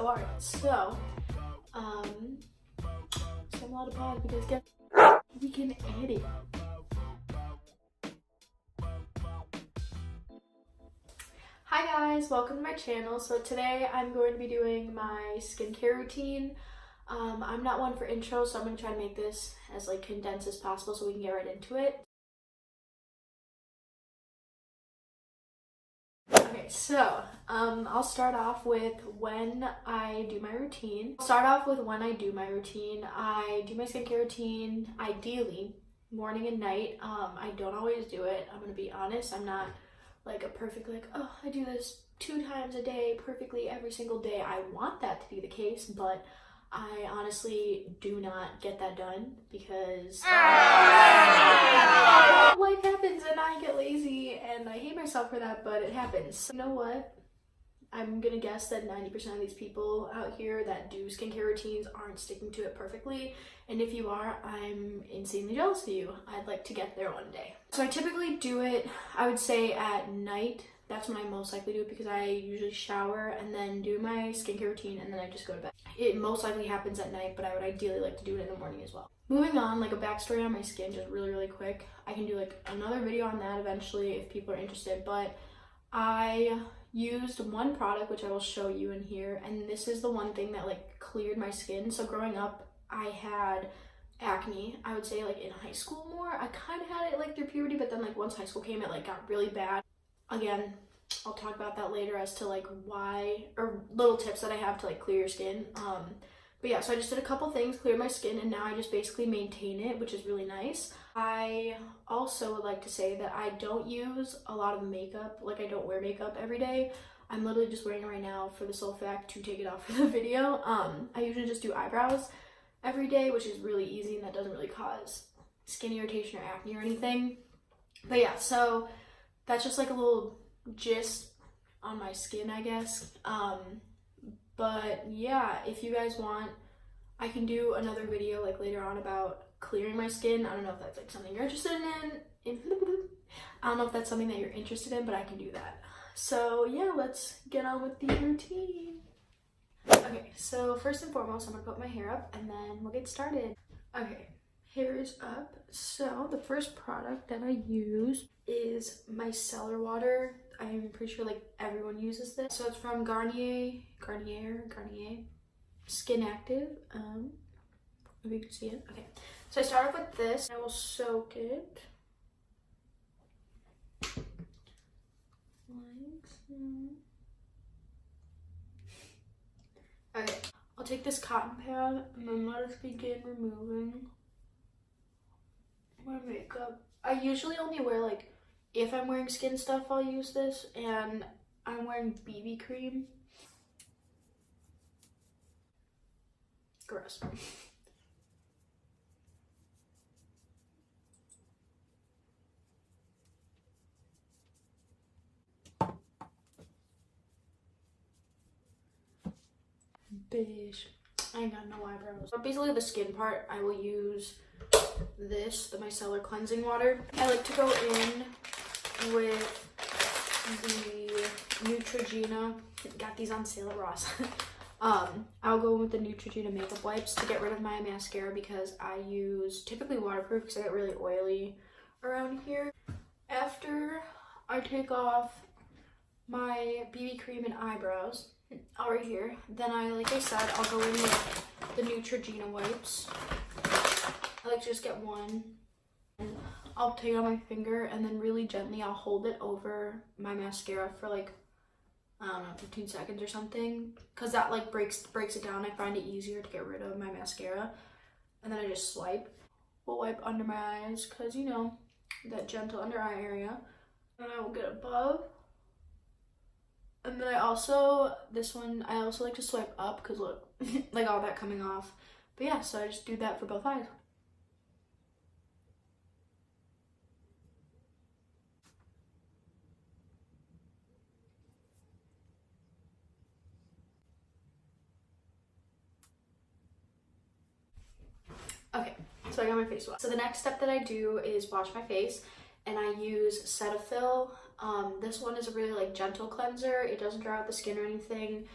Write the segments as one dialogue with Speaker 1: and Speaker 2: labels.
Speaker 1: So alright, so I'm allowed to pause because guess we can edit. Hi guys, welcome to my channel. So today I'm going to be doing my skincare routine. I'm not one for intros, so I'm going to try to make this as like condensed as possible so we can get right into it. Okay, so I'll start off with when I do my routine. I do my skincare routine ideally morning and night. I don't always do it. I'm gonna be honest. I'm not like a perfect I do this 2 times a day perfectly every single day. I want that to be the case, but I honestly do not get that done because life happens and I get lazy and I hate myself for that, but it happens. You know what? I'm gonna guess that 90% of these people out here that do skincare routines aren't sticking to it perfectly. And if you are, I'm insanely jealous of you. I'd like to get there one day. So I typically do it, I would say at night. That's when I most likely do it because I usually shower and then do my skincare routine and then I just go to bed. It most likely happens at night, but I would ideally like to do it in the morning as well. Moving on, like a backstory on my skin, just really quick. I can do like another video on that eventually if people are interested, but I used one product which I will show you in here, and this is the one thing that like cleared my skin. So growing up, I had acne, I would say like in high school more. I kind of had it like through puberty, but then like once high school came, it like got really bad. Again, I'll talk about that later as to like why, or little tips that I have to like clear your skin. But yeah, so I just did a couple things, cleared my skin, and now I just basically maintain it, which is really nice. I also would like to say that I don't use a lot of makeup, like I don't wear makeup every day. I'm literally just wearing it right now for the sole fact to take it off for the video. I usually just do eyebrows every day, which is really easy and that doesn't really cause skin irritation or acne or anything. But yeah, so that's just like a little gist on my skin, I guess. But yeah, if you guys want, I can do another video like later on about clearing my skin. I don't know if that's like something you're interested in. I don't know if that's something that you're interested in, but I can do that. So yeah, let's get on with the routine. Okay, so first and foremost, I'm gonna put my hair up and then we'll get started. Okay, hair is up. So the first product that I use is micellar water. I'm pretty sure like everyone uses this. So it's from Garnier Skin Active. If you can see it. Okay, so I start off with this. I will soak it like so. Okay, I'll take this cotton pad and then let us begin removing my makeup. I usually only wear like, if I'm wearing skin stuff, I'll use this, and I'm wearing BB cream. Gross. Bish. I ain't got no eyebrows. But basically the skin part, I will use this, the micellar cleansing water. I like to go in with the Neutrogena. Got these on sale at Ross. I'll go in with the Neutrogena makeup wipes to get rid of my mascara because I use typically waterproof because I get really oily around here. After I take off my BB cream and eyebrows, right here, then like I said, I'll go in with the Neutrogena wipes. I like to just get one. And I'll take it on my finger and then really gently I'll hold it over my mascara for like, I don't know, 15 seconds or something, because that like breaks it down. I find it easier to get rid of my mascara. And then I just swipe. We'll wipe under my eyes because, you know, that gentle under eye area. And I will get above. And then I also like to swipe up because look, like all that coming off. But yeah, so I just do that for both eyes. Okay, so I got my face washed. So the next step that I do is wash my face, and I use Cetaphil. This one is a really like gentle cleanser. It doesn't dry out the skin or anything.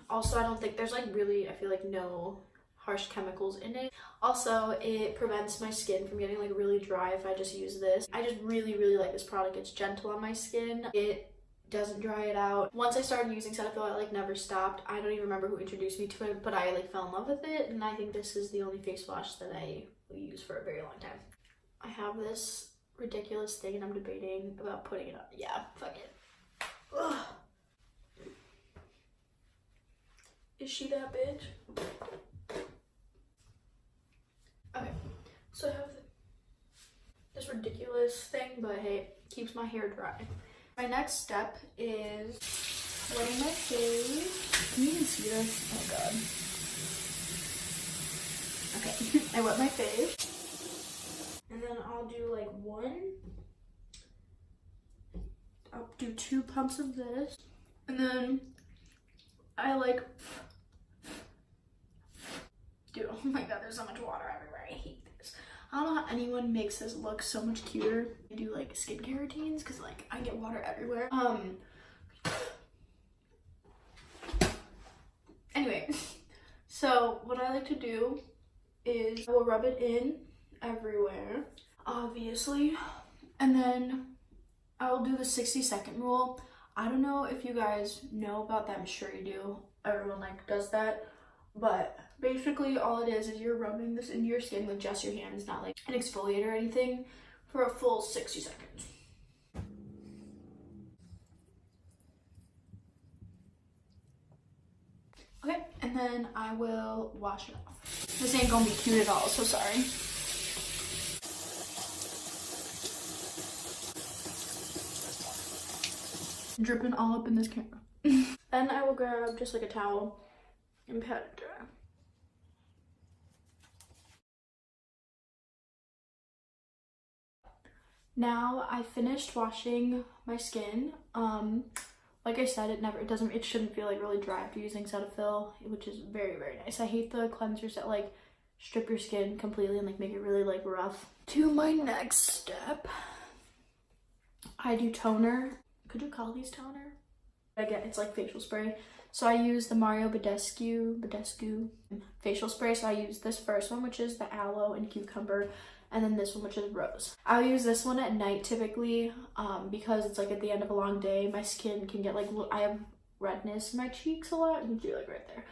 Speaker 1: Also, I don't think there's like really, I feel like no harsh chemicals in it. Also, it prevents my skin from getting like really dry if I just use this. I just really like this product. It's gentle on my skin. It doesn't dry it out. Once I started using Cetaphil, I like never stopped. I don't even remember who introduced me to it, but I like fell in love with it, and I think this is the only face wash that I will use for a very long time. I have this ridiculous thing and I'm debating about putting it on. Yeah, fuck it. Ugh. Is she that bitch? Okay, so I have this ridiculous thing, but hey, keeps my hair dry. My next step is wetting my face. Can you even see this? Oh god. Okay, I wet my face. And then I'll do like I'll do 2 pumps of this. And then I like, dude, oh my god, there's so much water everywhere. I hate this. I don't know how anyone makes this look so much cuter. I do like skincare routines because like I get water everywhere. Anyway, so what I like to do is I will rub it in everywhere, obviously, and then I will do the 60-second rule. I don't know if you guys know about that. I'm sure you do. Everyone like does that, but basically all it is you're rubbing this into your skin with just your hands, not like an exfoliator or anything, for a full 60 seconds. Okay, and then I will wash it off. This ain't gonna be cute at all, so sorry. Dripping all up in this camera. Then I will grab just like a towel and pat it dry. Now I finished washing my skin. Like I said, it shouldn't feel like really dry after using Cetaphil, which is very nice. I hate the cleansers that like strip your skin completely and like make it really like rough. To my next step, I do toner. Could you call these toner? Again, it's like facial spray. So I use the Mario Badescu facial spray. So I use this first one, which is the aloe and cucumber, and then this one, which is rose. I'll use this one at night typically, because it's like at the end of a long day, my skin can get like, I have redness in my cheeks a lot. You can see like right there.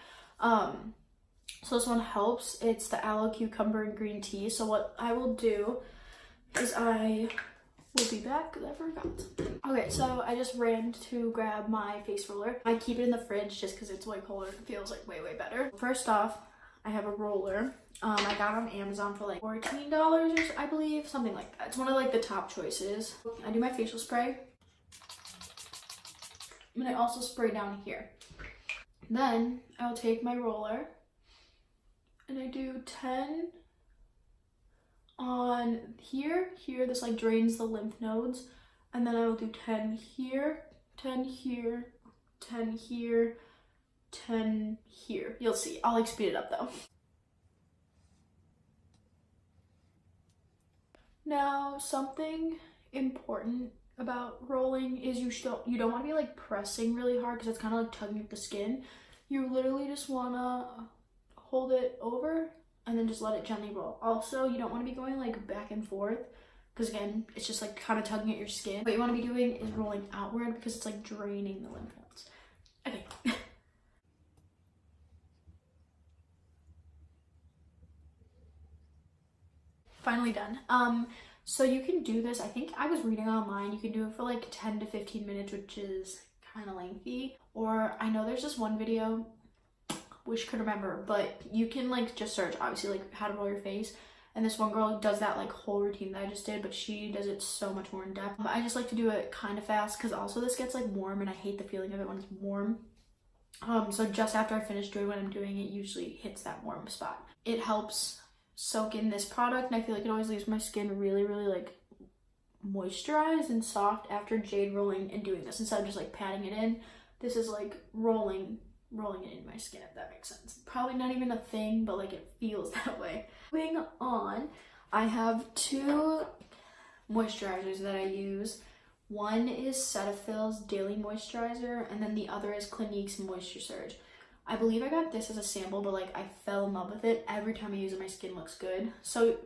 Speaker 1: So this one helps. It's the aloe, cucumber, and green tea. So what I will do is I will be back because I forgot. Okay, so I just ran to grab my face roller. I keep it in the fridge just because it's way colder and feels like way better. First off, I have a roller. I got on Amazon for like $14 or so, I believe, something like that. It's one of like the top choices. I do my facial spray, and I also spray down here. Then I'll take my roller and I do 10 on here. This like drains the lymph nodes, and then I will do 10 here, 10 here, 10 here, 10 here. You'll see. I'll like speed it up though. Now, something important about rolling is you don't want to be like pressing really hard because it's kind of like tugging at the skin. You literally just want to hold it over and then just let it gently roll. Also, you don't want to be going like back and forth because again, it's just like kind of tugging at your skin. What you want to be doing is rolling outward because it's like draining the lymph nodes. Okay. Finally done. So you can do this, I think I was reading online, you can do it for like 10 to 15 minutes, which is kind of lengthy. Or I know there's this one video, wish could remember, but you can like just search obviously like how to roll your face, and this one girl does that like whole routine that I just did, but she does it so much more in depth. I just like to do it kind of fast because also this gets like warm and I hate the feeling of it when it's warm. So just after I finish doing what I'm doing, it usually hits that warm spot. It helps soak in this product, and I feel like it always leaves my skin really like moisturized and soft after jade rolling and doing this instead of just like patting it in. This is like rolling it in my skin, if that makes sense. Probably not even a thing, but like it feels that way. Moving on, I have 2 moisturizers that I use. One is Cetaphil's Daily Moisturizer, and then the other is Clinique's Moisture Surge. I believe I got this as a sample, but like I fell in love with it. Every time I use it, my skin looks good. So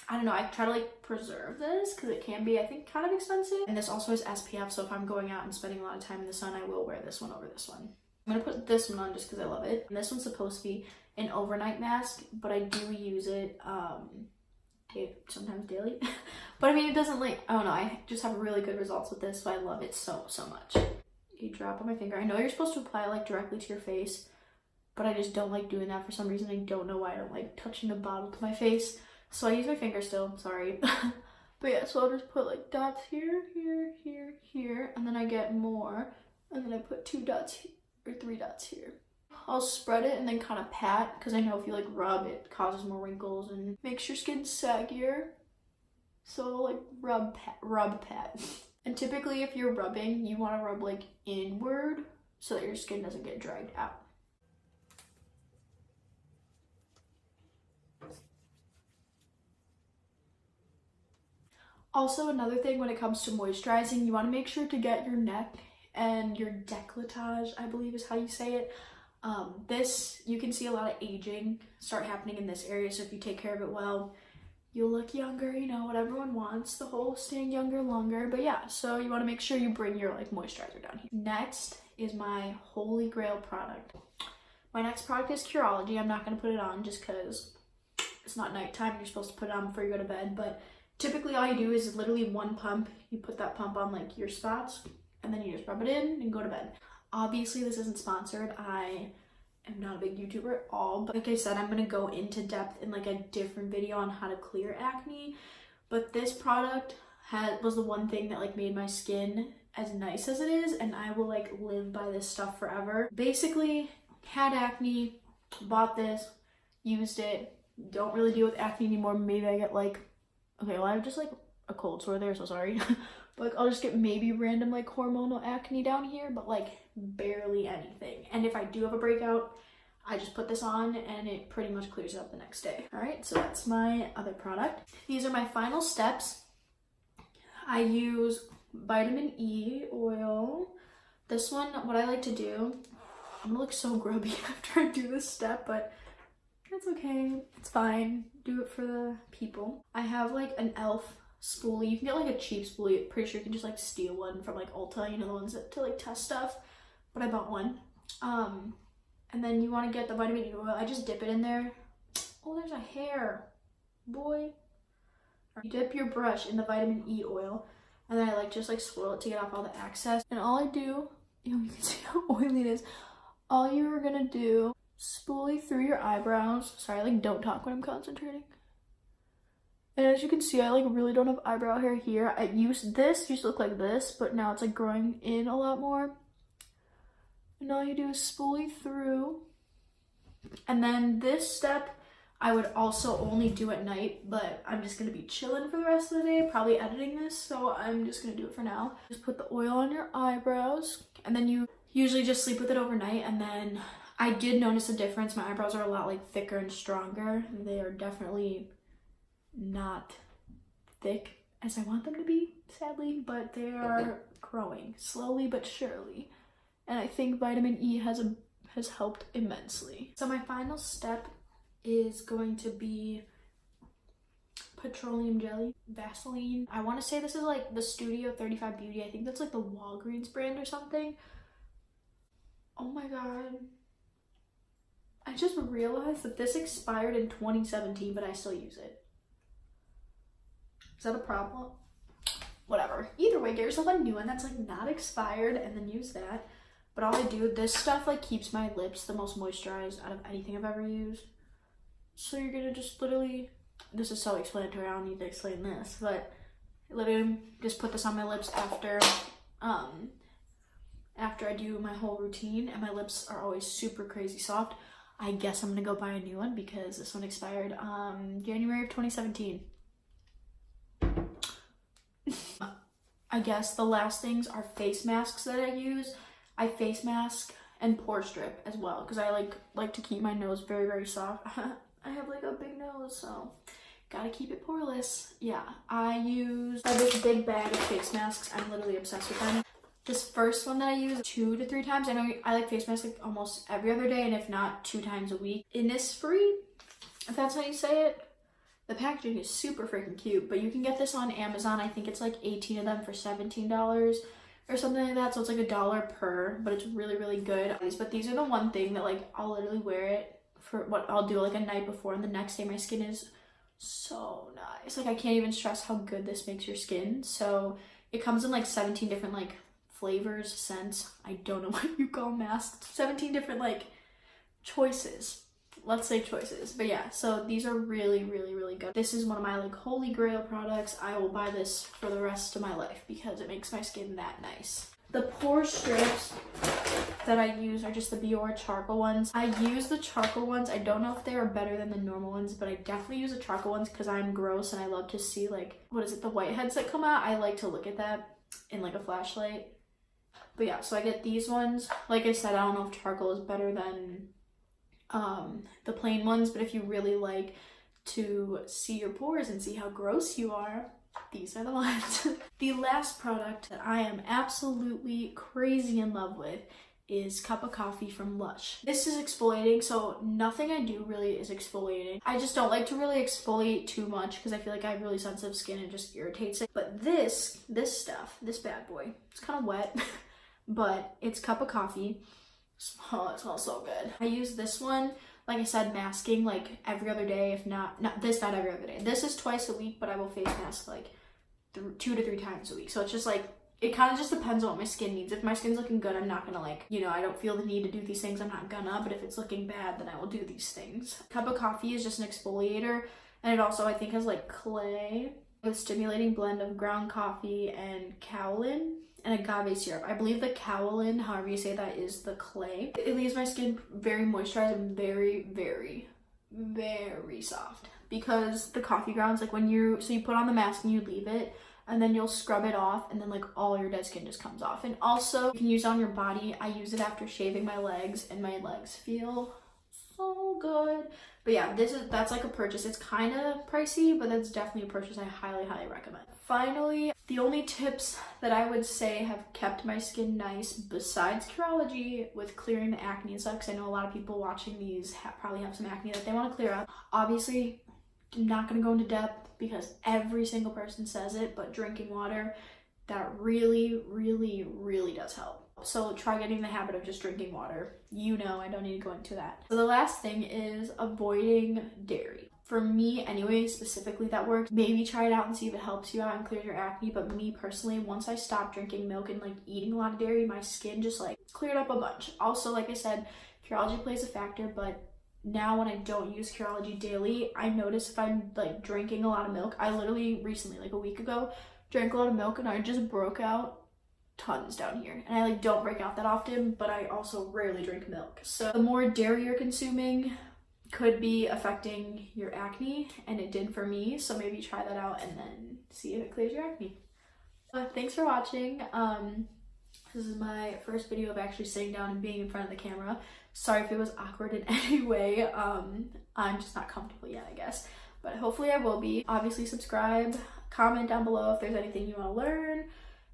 Speaker 1: I don't know, I try to like preserve this because it can be, I think, kind of expensive. And this also has SPF, so if I'm going out and spending a lot of time in the sun, I will wear this one over this one. I'm gonna put this one on just because I love it. And this one's supposed to be an overnight mask, but I do use it sometimes daily. But I mean, it doesn't like, I don't know, I just have really good results with this, so I love it so much. You drop on my finger. I know you're supposed to apply it like directly to your face, but I just don't like doing that for some reason. I don't know why. I don't like touching the bottle to my face. So I use my finger still, sorry. But yeah, so I'll just put like dots here, here, here, here, and then I get more, and then I put 2 dots here, or 3 dots here. I'll spread it and then kind of pat, because I know if you like rub, it causes more wrinkles and makes your skin saggier. So like rub, pat. And typically if you're rubbing, you want to rub like inward so that your skin doesn't get dragged out. Also, another thing when it comes to moisturizing, you want to make sure to get your neck and your décolletage, I believe is how you say it. This, you can see a lot of aging start happening in this area, so if you take care of it well, you'll look younger, you know, what everyone wants, the whole staying younger longer. But yeah, so you want to make sure you bring your like moisturizer down here. Next is my holy grail product. My next product is Curology. I'm not going to put it on just because it's not nighttime and you're supposed to put it on before you go to bed, but typically all you do is literally one pump. You put that pump on like your spots and then you just rub it in and go to bed. Obviously this isn't sponsored. I am not a big YouTuber at all, but like I said, I'm going to go into depth in like a different video on how to clear acne. But this product was the one thing that like made my skin as nice as it is, and I will like live by this stuff forever. Basically, had acne, bought this, used it, don't really deal with acne anymore. Maybe I get like, okay, well I have just like a cold sore there, so sorry. But like, I'll just get maybe random like hormonal acne down here, but like barely anything. And if I do have a breakout, I just put this on and it pretty much clears it up the next day. All right, so that's my other product. These are my final steps. I use vitamin E oil. This one, what I like to do, I'm gonna look so grubby after I do this step, but it's okay, it's fine. Do it for the people. I have like an e.l.f. spoolie. You can get like a cheap spoolie. I'm pretty sure you can just like steal one from like Ulta, you know, the ones that to like test stuff. But I bought one. And then you want to get the vitamin E oil. I just dip it in there. Oh, there's a hair, boy. You dip your brush in the vitamin E oil, and then I like just like swirl it to get off all the excess. And all I do, you know, you can see how oily it is. All you're gonna do, spoolie through your eyebrows. Sorry, like don't talk when I'm concentrating. And as you can see, I like really don't have eyebrow hair here. Used to look like this, but now it's like growing in a lot more. And all you do is spoolie through. And then this step, I would also only do at night, but I'm just gonna be chilling for the rest of the day, probably editing this, so I'm just gonna do it for now. Just put the oil on your eyebrows, and then you usually just sleep with it overnight. And then I did notice a difference. My eyebrows are a lot like thicker and stronger. They are definitely not thick as I want them to be, sadly, but they are growing slowly but surely. And I think vitamin E has helped immensely. So my final step is going to be petroleum jelly, Vaseline. I want to say this is like the Studio 35 Beauty. I think that's like the Walgreens brand or something. Oh my god. I just realized that this expired in 2017, but I still use it. Is that a problem? Whatever. Either way, get yourself a new one that's like not expired and then use that. But all I do, this stuff like keeps my lips the most moisturized out of anything I've ever used. So you're gonna just literally, this is self-explanatory, I don't need to explain this, but literally just put this on my lips after I do my whole routine, and my lips are always super crazy soft. I guess I'm gonna go buy a new one because this one expired January of 2017. I guess the last things are face masks that I use. I face mask and pore strip as well because I like to keep my nose very, very soft. I have like a big nose, so gotta keep it poreless. Yeah, I have this big bag of face masks. I'm literally obsessed with them. This first one that I use 2 to 3 times. I know I like face masks like almost every other day, and if not 2 times a week. Innisfree, if that's how you say it. The packaging is super freaking cute, but you can get this on Amazon. I think it's like 18 of them for $17 or something like that. So it's like $1 per, but it's really, really good. But these are the one thing that like I'll literally wear it for what I'll do like a night before, and the next day my skin is so nice. Like I can't even stress how good this makes your skin. So it comes in like 17 different like flavors, scents. I don't know what you call masks. 17 different like choices. Let's say choices. But yeah, so these are really, really, really good. This is one of my like holy grail products. I will buy this for the rest of my life because it makes my skin that nice. The pore strips that I use are just the Biore charcoal ones. I use the charcoal ones. I don't know if they are better than the normal ones, but I definitely use the charcoal ones because I'm gross and I love to see like, what is it, the whiteheads that come out. I like to look at that in like a flashlight. But yeah, so I get these ones. Like I said, I don't know if charcoal is better than the plain ones, but if you really like to see your pores and see how gross you are, these are the ones. The last product that I am absolutely crazy in love with is Cup of Coffee from Lush. This is exfoliating, so nothing I do really is exfoliating. I just don't like to really exfoliate too much because I feel like I have really sensitive skin and it just irritates it. But this stuff, this bad boy, it's kind of wet, but it's Cup of Coffee. Oh, it smells so good. I use this one, like I said, masking like every other day, if not every other day. This is twice a week, but I will face mask like 2 to 3 times a week. So it's just like, it kind of just depends on what my skin needs. If my skin's looking good, I'm not gonna like, you know, I don't feel the need to do these things, I'm not gonna, but if it's looking bad, then I will do these things. Cup of Coffee is just an exfoliator, and it also, I think, has like clay with stimulating blend of ground coffee and kaolin and agave syrup. I believe the kaolin, however you say that, is the clay. It leaves my skin very moisturized and very, very, very soft. Because the coffee grounds, like when you put on the mask and you leave it, and then you'll scrub it off, and then like all your dead skin just comes off. And also, you can use it on your body. I use it after shaving my legs, and my legs feel so good. But yeah, that's like a purchase. It's kind of pricey, but that's definitely a purchase I highly, highly recommend. Finally, the only tips that I would say have kept my skin nice besides Curology with clearing the acne and stuff, because I know a lot of people watching these probably have some acne that they want to clear up. Obviously, I'm not going to go into depth because every single person says it, but drinking water, that really, really, really does help. So try getting in the habit of just drinking water. You know, I don't need to go into that. So the last thing is avoiding dairy. For me anyway, specifically that works. Maybe try it out and see if it helps you out and clears your acne. But me personally, once I stopped drinking milk and like eating a lot of dairy, my skin just like cleared up a bunch. Also, like I said, Curology plays a factor, but now when I don't use Curology daily, I notice if I'm like drinking a lot of milk. I literally recently, like a week ago, drank a lot of milk and I just broke out tons down here. And I like don't break out that often, but I also rarely drink milk. So the more dairy you're consuming could be affecting your acne, and it did for me. So maybe try that out and then see if it clears your acne. Thanks for watching. This is my first video of actually sitting down and being in front of the camera. Sorry if it was awkward in any way. I'm just not comfortable yet, I guess. But hopefully I will be. Obviously subscribe, comment down below if there's anything you want to learn,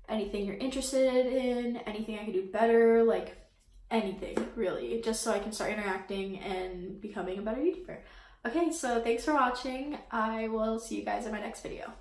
Speaker 1: anything you're interested in, anything I could do better, like anything really, just so I can start interacting and becoming a better YouTuber. Okay, so thanks for watching. I will see you guys in my next video.